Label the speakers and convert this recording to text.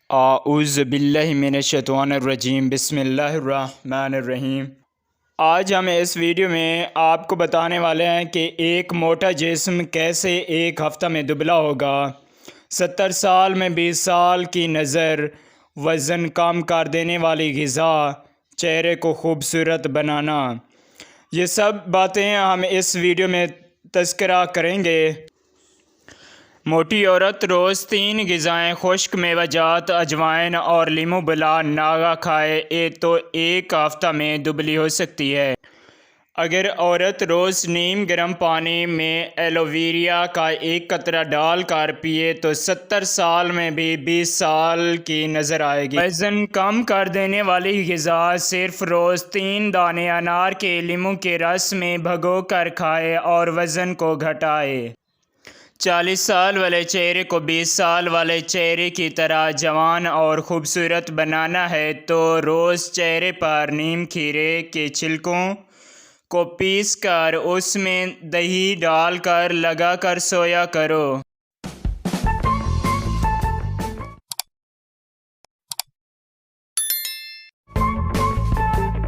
Speaker 1: اعوذ باللہ من الشیطان الرجیم، بسم اللہ الرحمن الرحیم۔ آج ہم اس ویڈیو میں آپ کو بتانے والے ہیں کہ ایک موٹا جسم کیسے ایک ہفتہ میں دبلا ہوگا۔ 70 سال میں 20 سال کی نظر، وزن کم کر دینے والی غذا، چہرے کو خوبصورت بنانا، یہ سب باتیں ہم اس ویڈیو میں تذکرہ کریں گے۔ موٹی عورت روز 3 غذائیں خشک میوہ جات، اجوائن اور لیمو بلا ناغہ کھائے تو ایک ہفتہ میں دبلی ہو سکتی ہے۔ اگر عورت روز نیم گرم پانی میں ایلو ویرا کا 1 قطرہ ڈال کر پیے تو 70 سال میں بھی 20 سال کی نظر آئے گی۔ وزن کم کر دینے والی غذا صرف روز 3 دانے انار کے لیمو کے رس میں بھگو کر کھائے اور وزن کو گھٹائے۔ 40 سال والے چہرے کو 20 سال والے چہرے کی طرح جوان اور خوبصورت بنانا ہے تو روز چہرے پر نیم کھیرے کے چھلکوں کو پیس کر اس میں دہی ڈال کر لگا کر سویا کرو۔